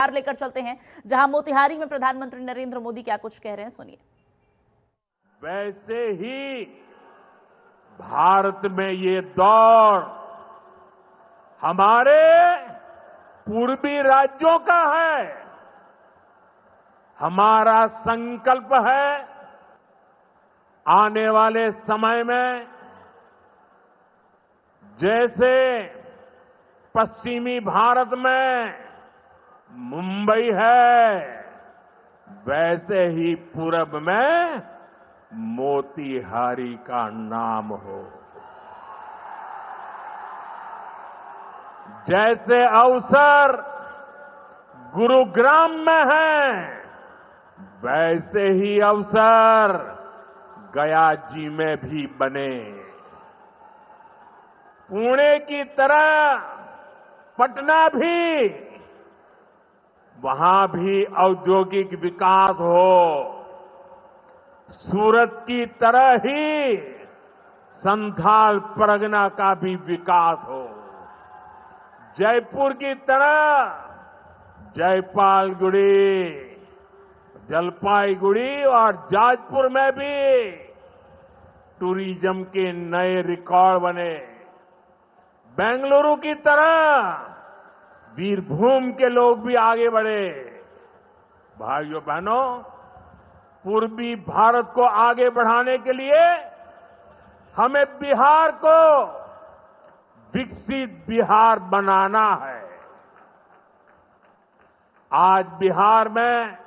लेकर चलते हैं जहां मोतिहारी में प्रधानमंत्री नरेंद्र मोदी क्या कुछ कह रहे हैं, सुनिए। वैसे ही भारत में ये दौर हमारे पूर्वी राज्यों का है। हमारा संकल्प है आने वाले समय में जैसे पश्चिमी भारत में मुंबई है, वैसे ही पूरब में मोतिहारी का नाम हो। जैसे अवसर गुरुग्राम में है, वैसे ही अवसर गया जी में भी बने। पुणे की तरह पटना भी, वहां भी औद्योगिक विकास हो। सूरत की तरह ही संथाल परगना का भी विकास हो। जयपुर की तरह जयपालगुड़ी, जलपाईगुड़ी और जाजपुर में भी टूरिज्म के नए रिकॉर्ड बने। बेंगलुरु की तरह वीरभूम के लोग भी आगे बढ़े। भाइयों बहनों, पूर्वी भारत को आगे बढ़ाने के लिए हमें बिहार को विकसित बिहार बनाना है। आज बिहार में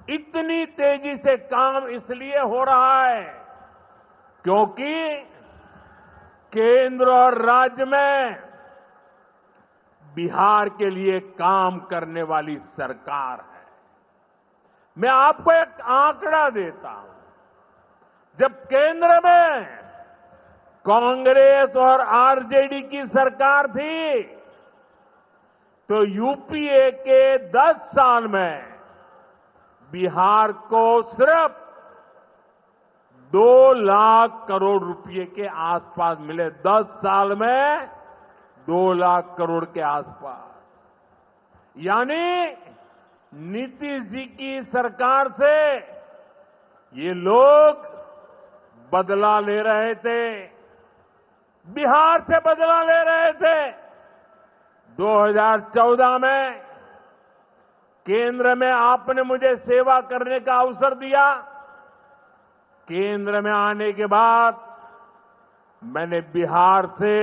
इतनी तेजी से काम इसलिए हो रहा है क्योंकि केंद्र और राज्य में बिहार के लिए काम करने वाली सरकार है। मैं आपको एक आंकड़ा देता हूं। जब केंद्र में कांग्रेस और आरजेडी की सरकार थी तो यूपीए के 10 साल में बिहार को सिर्फ 2 लाख करोड़ रुपए के आसपास मिले। 10 साल में 2 लाख करोड़ के आसपास। यानी नीतीश जी की सरकार से ये लोग बदला ले रहे थे, बिहार से बदला ले रहे थे। 2014 में केंद्र में आपने मुझे सेवा करने का अवसर दिया। केंद्र में आने के बाद मैंने बिहार से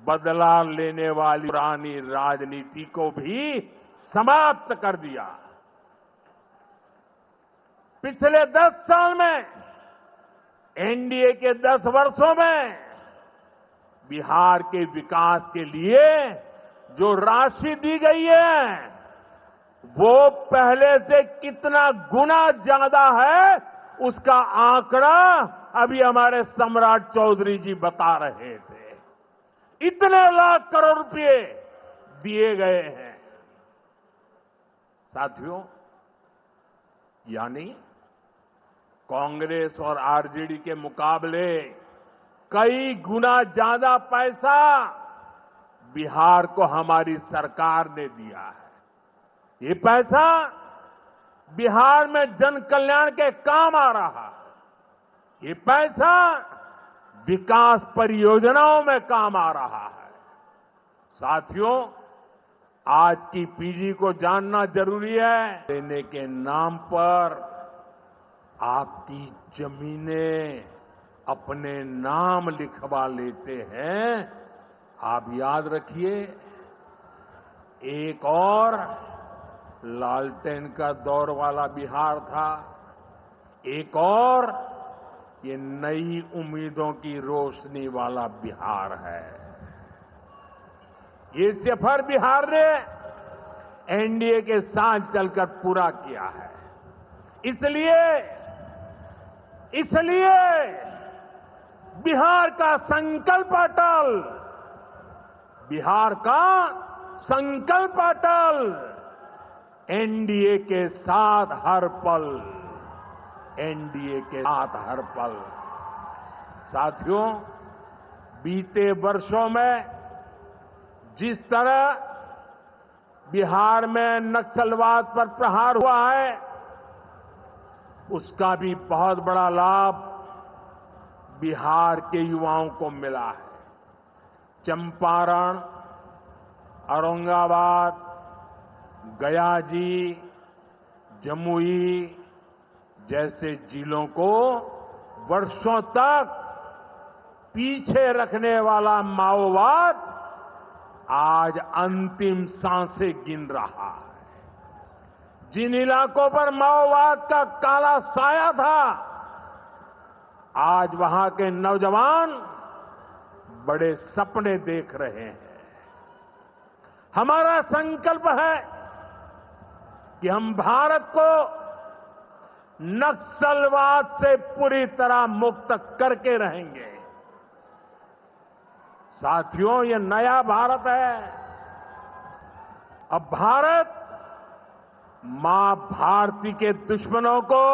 बदला लेने वाली पुरानी राजनीति को भी समाप्त कर दिया। पिछले 10 साल में एनडीए के 10 वर्षों में बिहार के विकास के लिए जो राशि दी गई है वो पहले से कितना गुना ज्यादा है, उसका आंकड़ा अभी हमारे सम्राट चौधरी जी बता रहे थे। इतने लाख करोड़ रुपए दिए गए हैं। साथियों, यानी कांग्रेस और आरजेडी के मुकाबले कई गुना ज्यादा पैसा बिहार को हमारी सरकार ने दिया है। ये पैसा बिहार में जन कल्याण के काम आ रहा है। ये पैसा विकास परियोजनाओं में काम आ रहा है। साथियों, आज की पीढ़ी को जानना जरूरी है। देने के नाम पर आपकी जमीनें अपने नाम लिखवा लेते हैं। आप याद रखिए, एक और लालटेन का दौर वाला बिहार था, एक और ये नई उम्मीदों की रोशनी वाला बिहार है। ये सफर बिहार ने एनडीए के साथ चलकर पूरा किया है। इसलिए बिहार का संकल्प अटल, बिहार का संकल्प अटल, एनडीए के साथ हर पल, एनडीए के साथ हर पल। साथियों, बीते वर्षों में जिस तरह बिहार में नक्सलवाद पर प्रहार हुआ है, उसका भी बहुत बड़ा लाभ बिहार के युवाओं को मिला है। चंपारण, औरंगाबाद, गया जी, जमुई जैसे जिलों को वर्षों तक पीछे रखने वाला माओवाद आज अंतिम सांसें गिन रहा है। जिन इलाकों पर माओवाद का काला साया था, आज वहां के नौजवान बड़े सपने देख रहे हैं। हमारा संकल्प है कि हम भारत को नक्सलवाद से पूरी तरह मुक्त करके रहेंगे। साथियों, ये नया भारत है। अब भारत मां भारती के दुश्मनों को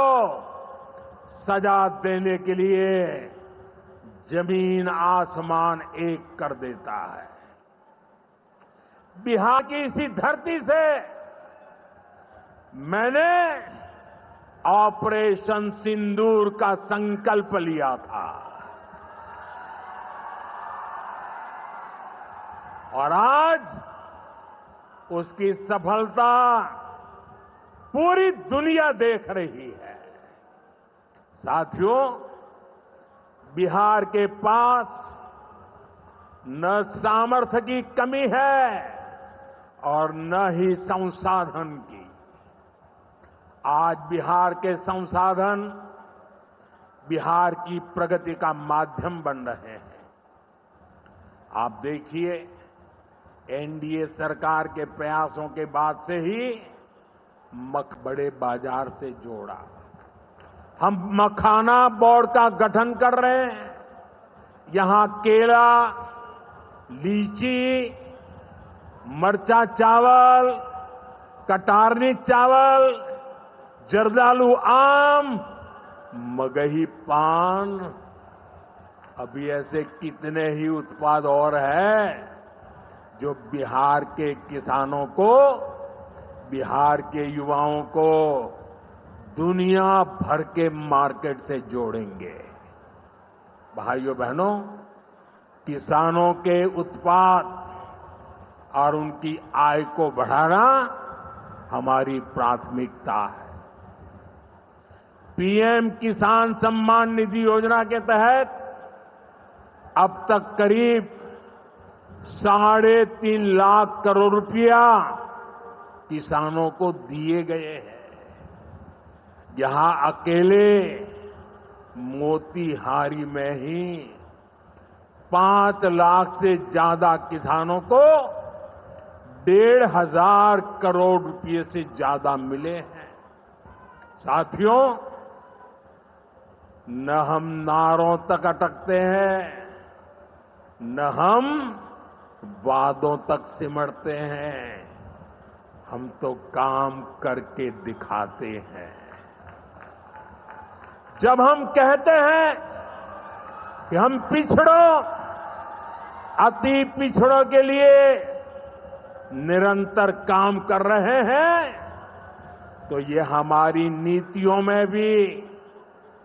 सजा देने के लिए जमीन आसमान एक कर देता है। बिहार की इसी धरती से मैंने ऑपरेशन सिंदूर का संकल्प लिया था और आज उसकी सफलता पूरी दुनिया देख रही है। साथियों, बिहार के पास न सामर्थ्य की कमी है और न ही संसाधन की। आज बिहार के संसाधन बिहार की प्रगति का माध्यम बन रहे हैं। आप देखिए, एनडीए सरकार के प्रयासों के बाद से ही बड़े बाजार से जोड़ा। हम मखाना बोर्ड का गठन कर रहे हैं। यहां केला, लीची, मरचा चावल, कटारनी चावल, जर्दालू आम, मगही पान, अभी ऐसे कितने ही उत्पाद और हैं जो बिहार के किसानों को, बिहार के युवाओं को दुनिया भर के मार्केट से जोड़ेंगे। भाइयों बहनों, किसानों के उत्पाद और उनकी आय को बढ़ाना हमारी प्राथमिकता है। पीएम किसान सम्मान निधि योजना के तहत अब तक करीब 3.5 लाख करोड़ रुपया किसानों को दिए गए हैं। यहां अकेले मोतीहारी में ही 5 लाख से ज्यादा किसानों को 1,500 करोड़ रुपए से ज्यादा मिले हैं। साथियों, न हम नारों तक अटकते हैं, न हम वादों तक सिमटते हैं, हम तो काम करके दिखाते हैं। जब हम कहते हैं कि हम पिछड़ों, अति पिछड़ों के लिए निरंतर काम कर रहे हैं, तो ये हमारी नीतियों में भी,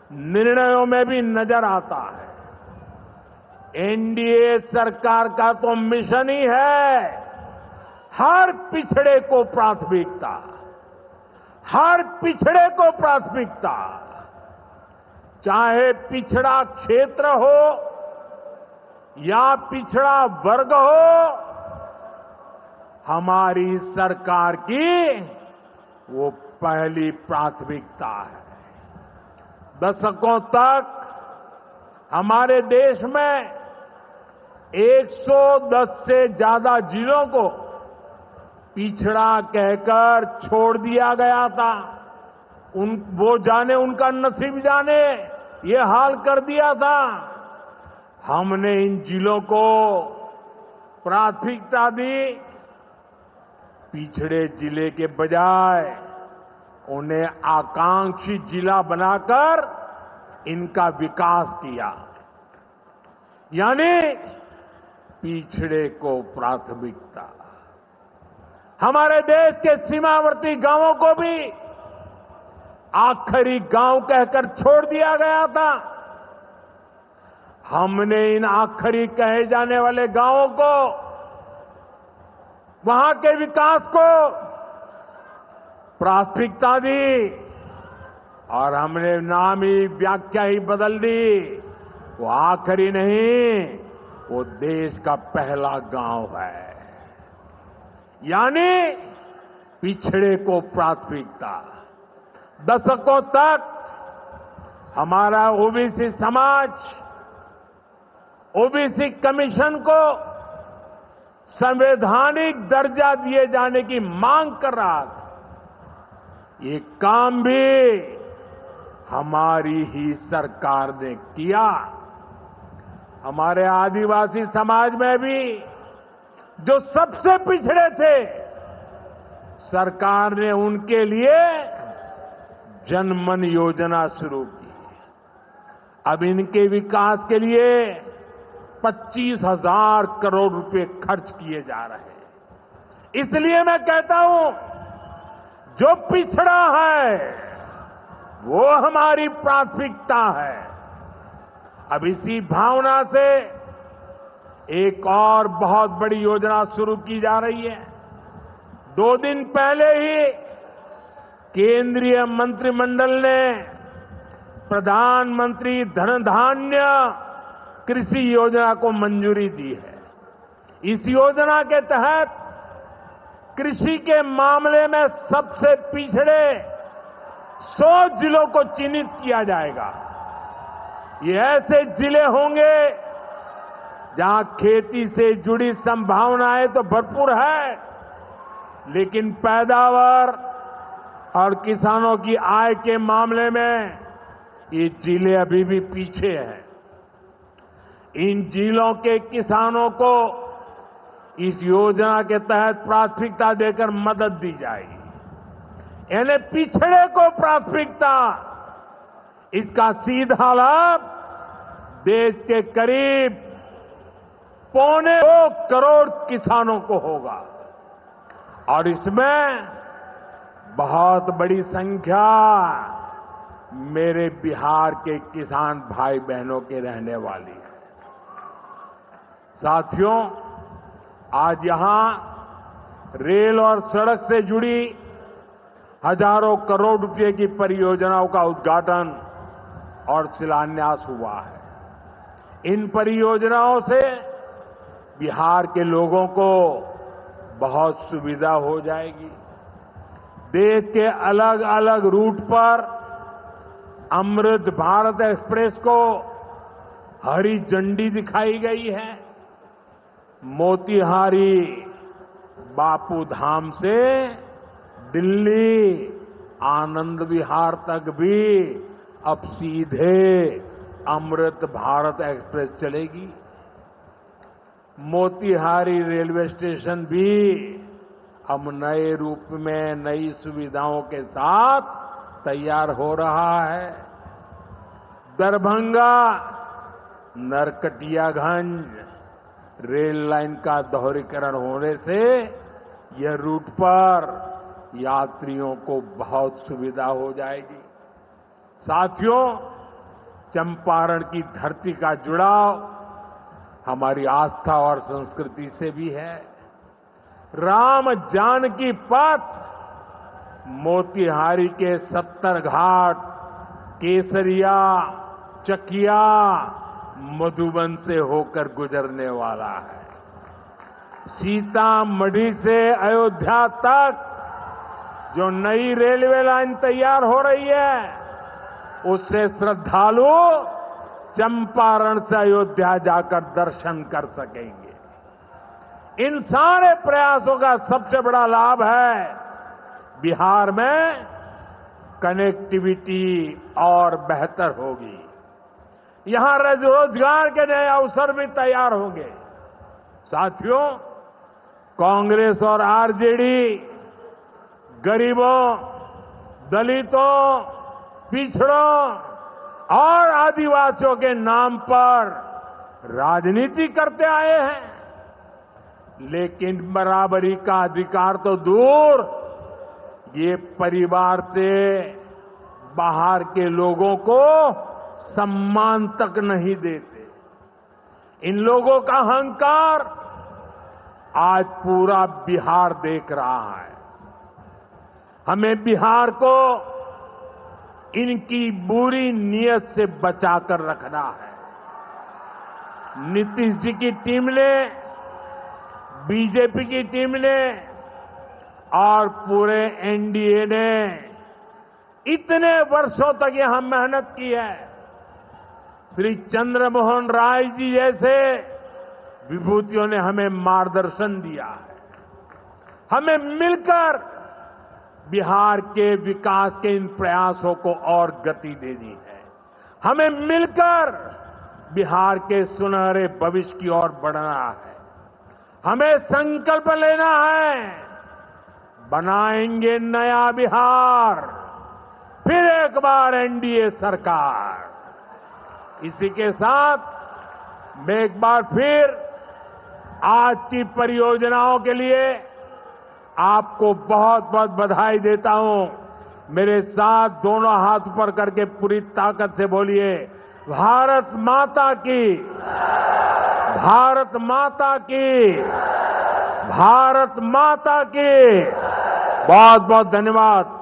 निर्णयों में भी नजर आता है। एनडीए सरकार का तो मिशन ही है हर पिछड़े को प्राथमिकता, हर पिछड़े को प्राथमिकता, चाहे पिछड़ा क्षेत्र हो या पिछड़ा वर्ग हो, हमारी सरकार की वो पहली प्राथमिकता है। दशकों तक हमारे देश में 110 से ज्यादा जिलों को पिछड़ा कहकर छोड़ दिया गया था। वो जाने, उनका नसीब जाने, ये हाल कर दिया था। हमने इन जिलों को प्राथमिकता दी। पिछड़े जिले के बजाय उन्हें आकांक्षी जिला बनाकर इनका विकास किया, यानी पिछड़े को प्राथमिकता। हमारे देश के सीमावर्ती गांवों को भी आखिरी गांव कहकर छोड़ दिया गया था। हमने इन आखिरी कहे जाने वाले गांवों को, वहां के विकास को प्राथमिकता दी और हमने नाम ही, व्याख्या ही बदल दी। वो आखिरी नहीं, वो देश का पहला गांव है। यानी पिछड़े को प्राथमिकता। दशकों तक हमारा ओबीसी समाज ओबीसी कमीशन को संवैधानिक दर्जा दिए जाने की मांग कर रहा था। ये काम भी हमारी ही सरकार ने किया। हमारे आदिवासी समाज में भी जो सबसे पिछड़े थे, सरकार ने उनके लिए जनमन योजना शुरू की। अब इनके विकास के लिए 25,000 करोड़ रुपए खर्च किए जा रहे हैं। इसलिए मैं कहता हूं, जो पिछड़ा है वो हमारी प्राथमिकता है। अब इसी भावना से एक और बहुत बड़ी योजना शुरू की जा रही है। 2 दिन पहले ही केंद्रीय मंत्रिमंडल ने प्रधानमंत्री धन धान्य कृषि योजना को मंजूरी दी है। इस योजना के तहत कृषि के मामले में सबसे पिछड़े 100 जिलों को चिन्हित किया जाएगा। ये ऐसे जिले होंगे जहां खेती से जुड़ी संभावनाएं तो भरपूर है, लेकिन पैदावार और किसानों की आय के मामले में ये जिले अभी भी पीछे हैं। इन जिलों के किसानों को इस योजना के तहत प्राथमिकता देकर मदद दी जाएगी। यानी पिछड़े को प्राथमिकता। इसका सीधा लाभ देश के करीब 2.25 करोड़ किसानों को होगा और इसमें बहुत बड़ी संख्या मेरे बिहार के किसान भाई बहनों के रहने वाली है। साथियों, आज यहां रेल और सड़क से जुड़ी हजारों करोड़ रुपए की परियोजनाओं का उद्घाटन और शिलान्यास हुआ है। इन परियोजनाओं से बिहार के लोगों को बहुत सुविधा हो जाएगी। देश के अलग अलग रूट पर अमृत भारत एक्सप्रेस को हरी झंडी दिखाई गई है। मोतिहारी बापू धाम से दिल्ली आनंद विहार तक भी अब सीधे अमृत भारत एक्सप्रेस चलेगी। मोतिहारी रेलवे स्टेशन भी अब नए रूप में नई सुविधाओं के साथ तैयार हो रहा है। दरभंगा नरकटियागंज रेल लाइन का दोहरीकरण होने से यह रूट पर यात्रियों को बहुत सुविधा हो जाएगी। साथियों, चंपारण की धरती का जुड़ाव हमारी आस्था और संस्कृति से भी है। राम जानकी पथ मोतिहारी के 70 घाट, केसरिया, चकिया, मधुबन से होकर गुजरने वाला है। सीतामढ़ी से अयोध्या तक जो नई रेलवे लाइन तैयार हो रही है, उससे श्रद्धालु चंपारण से अयोध्या जाकर दर्शन कर सकेंगे। इन सारे प्रयासों का सबसे बड़ा लाभ है बिहार में कनेक्टिविटी और बेहतर होगी। यहां रोजगार के नए अवसर भी तैयार होंगे। साथियों, कांग्रेस और आरजेडी गरीबों, दलितों, पिछड़ों और आदिवासियों के नाम पर राजनीति करते आए हैं, लेकिन बराबरी का अधिकार तो दूर, ये परिवार से बाहर के लोगों को सम्मान तक नहीं देते। इन लोगों का अहंकार आज पूरा बिहार देख रहा है। हमें बिहार को इनकी बुरी नीयत से बचाकर रखना है। नीतीश जी की टीम ने, बीजेपी की टीम ने और पूरे एनडीए ने इतने वर्षों तक यहां मेहनत की है। श्री चंद्रमोहन राय जी जैसे विभूतियों ने हमें मार्गदर्शन दिया है। हमें मिलकर बिहार के विकास के इन प्रयासों को और गति देनी है। हमें मिलकर बिहार के सुनहरे भविष्य की ओर बढ़ना है। हमें संकल्प लेना है, बनाएंगे नया बिहार, फिर एक बार एनडीए सरकार। इसी के साथ मैं एक बार फिर आज की परियोजनाओं के लिए आपको बहुत बहुत बधाई देता हूं। मेरे साथ दोनों हाथ ऊपर करके पूरी ताकत से बोलिए, भारत माता की, भारत माता की, भारत माता की। बहुत बहुत धन्यवाद।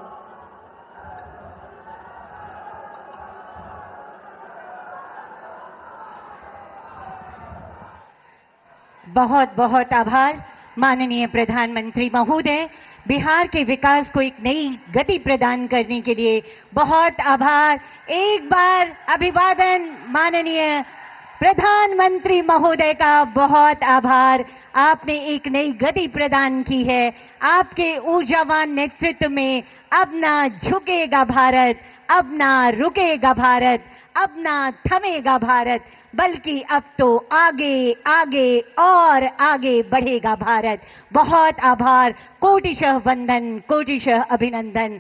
बहुत बहुत आभार माननीय प्रधानमंत्री महोदय। बिहार के विकास को एक नई गति प्रदान करने के लिए बहुत आभार। एक बार अभिवादन माननीय प्रधानमंत्री महोदय का, बहुत आभार। आपने एक नई गति प्रदान की है। आपके ऊर्जावान नेतृत्व में अब ना झुकेगा भारत, अब ना रुकेगा भारत, अब ना थमेगा भारत, बल्कि अब तो आगे आगे और आगे बढ़ेगा भारत। बहुत आभार, कोटिशः वंदन, कोटिशः अभिनंदन।